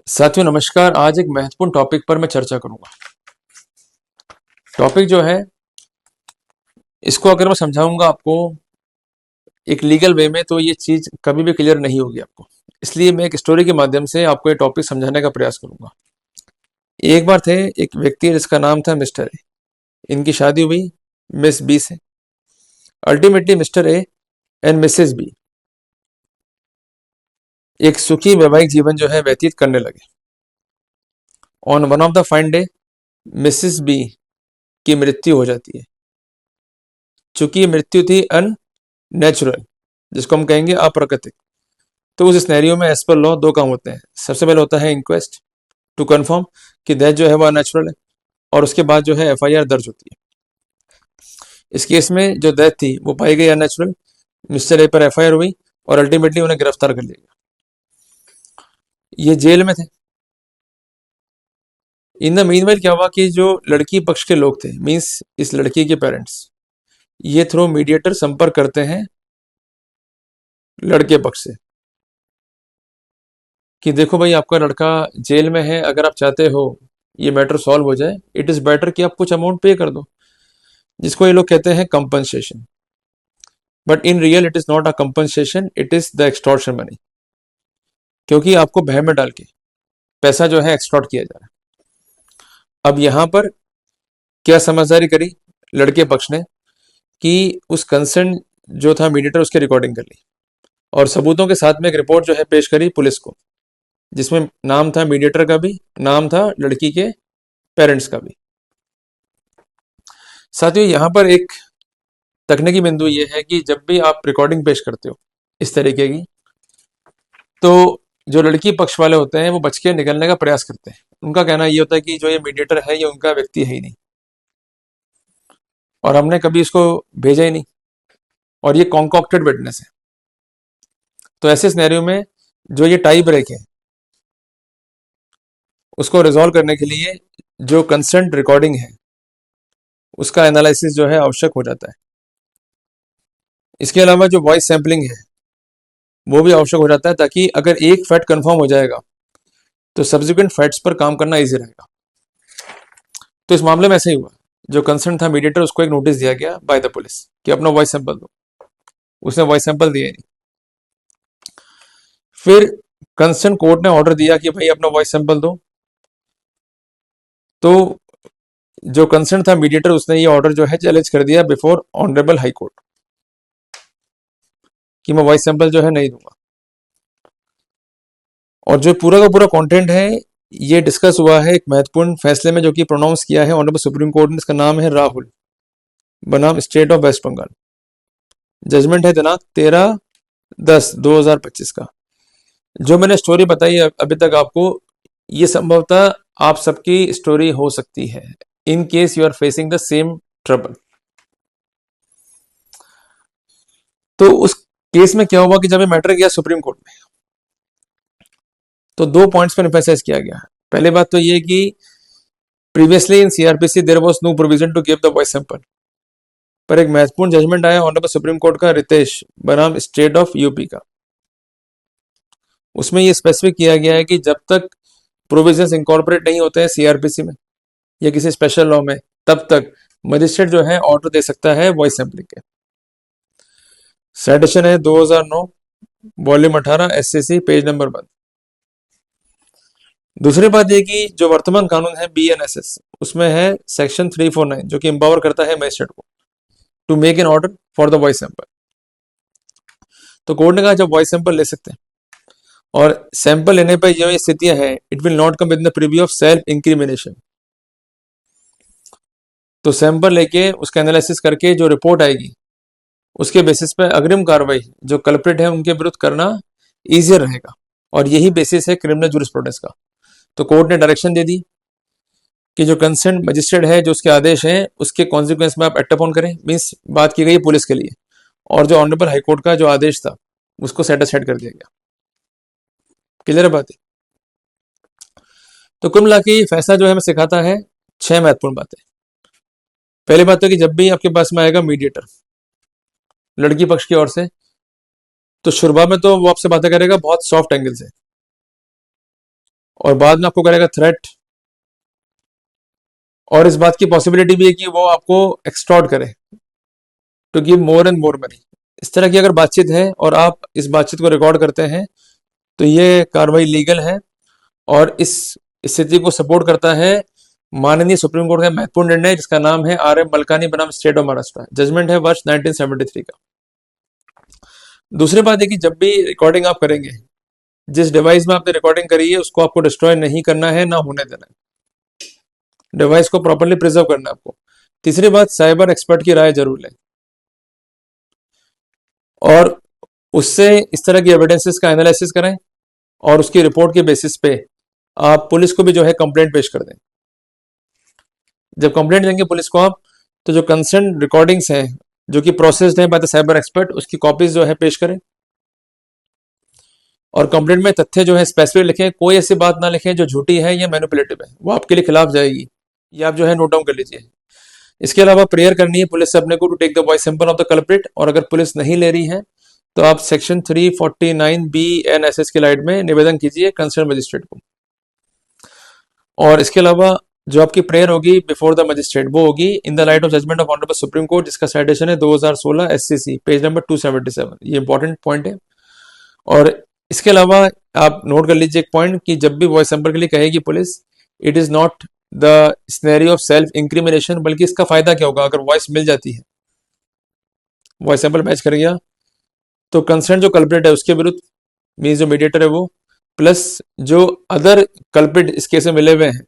साथियों नमस्कार। आज एक महत्वपूर्ण टॉपिक पर मैं चर्चा करूंगा। टॉपिक जो है इसको अगर मैं समझाऊंगा आपको एक लीगल वे में तो ये चीज कभी भी क्लियर नहीं होगी आपको। इसलिए मैं एक स्टोरी के माध्यम से आपको ये टॉपिक समझाने का प्रयास करूंगा। एक बार थे एक व्यक्ति जिसका नाम था मिस्टर ए। इनकी शादी हुई मिस बी से। Ultimately Mr A and Mrs B एक सुखी वैवाहिक जीवन जो है व्यतीत करने लगे। On one of the fine day Mrs B की मृत्यु हो जाती है। चूंकि ये मृत्यु थी अननेचुरल, जिसको हम कहेंगे अप्राकृतिक। तो उस सिनेरियो में एज पर लॉ दो काम होते हैं। सबसे पहले होता है इंक्वेस्ट टू कंफर्म कि डेथ जो है वो अननेचुरल है, और उसके बाद जो है एफआईआर दर्ज होती है। इस केस में जो डेथ थी वो पाई गई अननेचुरल। मिस्टर ए पर एफआईआर हुई और अल्टीमेटली उन्हें गिरफ्तार कर लिया गया। ये जेल में थे। इन द मीनवाइल क्या हुआ कि जो लड़की पक्ष के लोग थे, मीन्स इस लड़की के पेरेंट्स, ये थ्रू मीडिएटर संपर्क करते हैं लड़के पक्ष से कि देखो भाई, आपका लड़का जेल में है, अगर आप चाहते हो ये मैटर सॉल्व हो जाए, इट इज बेटर कि आप कुछ अमाउंट पे कर दो, जिसको ये लोग कहते हैं compensation. But in real it is not a compensation, it is the extortion money. क्योंकि आपको भय में डाल के पैसा जो है एक्सटॉर्ट किया जा रहा है। अब यहां पर क्या समझदारी करी लड़के पक्ष ने कि उस कंसर्न जो था मीडिएटर, उसकी रिकॉर्डिंग कर ली और सबूतों के साथ में एक रिपोर्ट जो है पेश करी पुलिस को, जिसमें नाम था मीडिएटर का भी, नाम था लड़की के पेरेंट्स का भी। साथियों यहाँ पर एक तकनीकी बिंदु ये है कि जब भी आप रिकॉर्डिंग पेश करते हो इस तरीके की, तो जो लड़की पक्ष वाले होते हैं वो बच के निकलने का प्रयास करते हैं। उनका कहना ये होता है कि जो ये मीडिएटर है ये उनका व्यक्ति है ही नहीं, और हमने कभी इसको भेजा ही नहीं, और ये कॉन्कॉक्टेड विटनेस है। तो ऐसे सिनेरियो में जो ये टाई ब्रेक है उसको रिजॉल्व करने के लिए जो कंसेंट रिकॉर्डिंग है उसका एनालिसिस जो है आवश्यक हो जाता है। इसके अलावा जो वॉइस सैम्पलिंग है वो भी आवश्यक हो जाता है, ताकि अगर एक फैक्ट कंफर्म हो जाएगा तो सब्सिक्वेंट फैक्ट्स पर काम करना इजी रहेगा। तो इस मामले में ऐसा ही हुआ। जो कंसर्न था मीडिएटर, उसको एक नोटिस दिया गया बाय द पुलिस कि अपना वॉइस सैंपल दो। उसने वॉइस सैंपल दिया ही नहीं। फिर कंसर्न कोर्ट ने ऑर्डर दिया कि भाई अपना वॉइस सैंपल दो। तो जो कंसर्न था मीडिएटर, उसने ये ऑर्डर जो है चैलेंज कर दिया बिफोर ऑनरेबल हाई कोर्ट कि मैं वॉइस सैंपल जो है नहीं दूंगा। और जो पूरा का पूरा कंटेंट है ये डिस्कस हुआ है एक महत्वपूर्ण फैसले में, जो कि प्रोनाउंस किया है ऑनरेबल सुप्रीम कोर्ट ने। इसका नाम है राहुल बनाम state of West Bengal. Judgment है दिनांक 13/10/2025 का। जो मैंने स्टोरी बताई अभी तक आपको, ये संभवतः आप सबकी स्टोरी हो सकती है in case you are facing the same trouble. तो उस केस में क्या हुआ कि जब ये मैटर गया सुप्रीम कोर्ट में, तो दो पॉइंट्स पर एम्फेसाइज किया गया। पहले बात तो ये कि previously in CrPC there was no provision to give the voice sample, पर एक महत्वपूर्ण जजमेंट आया ऑनरेबल सुप्रीम कोर्ट का रितेश बनाम स्टेट ऑफ यूपी का। उसमें ये स्पेसिफिक किया गया है कि जब तक प्रोविजंस इंकॉर्पोरेट नहीं होते हैं सीआरपीसी में या किसी स्पेशल लॉ में, तब तक मजिस्ट्रेट जो है ऑर्डर दे सकता है वॉइस सैंपलिंग के। साइटेशन है 2009 वॉल्यूम 18 एससीसी पेज नंबर 1। दूसरी बात ये कि जो वर्तमान कानून है बीएनएसएस, उसमें है सेक्शन 349 जो कि एम्पावर करता है मजिस्ट्रेट को to make an order for the voice sample. तो कोर्ट ने कहा जब वॉइस सैंपल ले सकते हैं, और सैंपल लेने पर जो स्थितियां हैं, it will not come with the preview of self incrimination. तो सैंपल लेके उसका एनालिसिस करके जो रिपोर्ट आएगी उसके बेसिस पे अग्रिम कार्रवाई जो कल्प्रिट है उनके विरुद्ध करना इजियर रहेगा, और यही बेसिस है क्रिमिनल जूरिस्प्रूडेंस का। तो कोर्ट ने डायरेक्शन दे दी कि जो कंसर्न मजिस्ट्रेट है, जो उसके आदेश हैं, उसके कॉन्सिक्वेंस में आप एक्ट अपॉन करें। मीन्स बात की गई पुलिस के लिए, और जो ऑनरेबल हाईकोर्ट का जो आदेश था उसको सेटिस्फाइड कर दिया गया। क्लियर है बात है? तो कुल मिला के ये फैसला जो है हमें सिखाता है 6 महत्वपूर्ण बातें। पहली बात है कि जब भी आपके पास में आएगा मीडिएटर लड़की पक्ष की ओर से, तो शुरुआत में तो वो आपसे बातें करेगा बहुत सॉफ्ट एंगल से, और बाद में आपको करेगा थ्रेट, और इस बात की पॉसिबिलिटी भी है कि वो आपको एक्सटॉर्ट करे to give more and more money. इस तरह की अगर बातचीत है और आप इस बातचीत को रिकॉर्ड करते हैं तो ये कार्रवाई लीगल है, और इस स्थिति को सपोर्ट करता है माननीय सुप्रीम कोर्ट का महत्वपूर्ण निर्णय जिसका नाम है आर एम मलकानी बनाम स्टेट ऑफ महाराष्ट्र। जजमेंट है वर्ष 1973 का। दूसरी बात है कि जब भी रिकॉर्डिंग आप करेंगे, जिस डिवाइस में आपने रिकॉर्डिंग करी है उसको आपको डिस्ट्रॉय नहीं करना है, ना होने देना है। डिवाइस को प्रॉपर्ली प्रिजर्व करना है आपको। तीसरी बात, साइबर एक्सपर्ट की राय जरूर लें, और उससे इस तरह की एविडेंसेस का एनालिसिस करें, और उसकी रिपोर्ट के बेसिस पे आप पुलिस को भी जो है कंप्लेंट पेश कर दें। जब कंप्लेंट देंगे पुलिस को आप, तो जो कंसर्न रिकॉर्डिंग्स हैं जो कि प्रोसेस्ड हैं बाय द साइबर एक्सपर्ट, उसकी कॉपीज जो है पेश करें, और कंप्लेंट में तथ्य जो है स्पेसिफिक लिखें। कोई ऐसी बात ना लिखें जो झूठी है या मैनिपुलेटिव है, वो आपके लिए खिलाफ जाएगी। ये आप जो है नोट डाउन कर लीजिए। इसके अलावा प्रेयर करनी है पुलिस से अपने को to take the voice sample of the culprit, और अगर पुलिस नहीं ले रही है तो आप सेक्शन 349 BNSS की लाइट में निवेदन कीजिए कंसर्न मजिस्ट्रेट को। और इसके अलावा जो आपकी प्रेयर होगी बिफोर द मजिस्ट्रेट, वो होगी in the light of judgment of honourable supreme court, जिसका साइटेशन है 2016 SCC पेज नंबर 277। ये इंपॉर्टेंट पॉइंट है। और इसके अलावा आप नोट कर लीजिए एक पॉइंट कि जब भी वॉइस सैंपल के लिए कहेगी police, it is not the scenario of self incrimination, बल्कि इसका फायदा क्या होगा अगर वॉइस मिल जाती है, वॉइस सैंपल मैच कर गया, तो कंसर्न जो कल्प्रिट है उसके विरुद्ध, मीन जो मीडिएटर है वो, प्लस जो अदर कल्प्रिट इस केस में मिले हुए हैं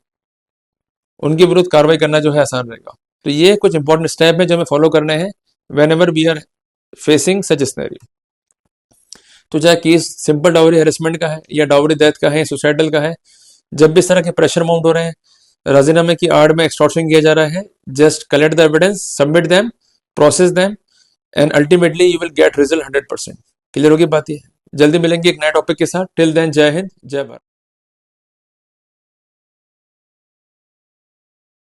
उनके विरुद्ध कार्रवाई करना जो है आसान रहेगा। तो ये कुछ इंपॉर्टेंट स्टेप है जो हमें फॉलो करने हैं whenever we are facing such scenario. तो चाहे केस सिंपल डाउरी हेरेसमेंट का है या डाउरी डेथ का है, सुसाइडल का है, जब भी इस तरह के प्रेशर माउंट हो रहे हैं, राजीनामे की आड़ में एक्सटॉर्शन किया जा रहा है, just collect the evidence, submit them, process them, and ultimately you will get result 100%। Clear होगी बात? ये जल्दी मिलेंगे एक नए टॉपिक के साथ। टिल देन, जय हिंद, जय भारत।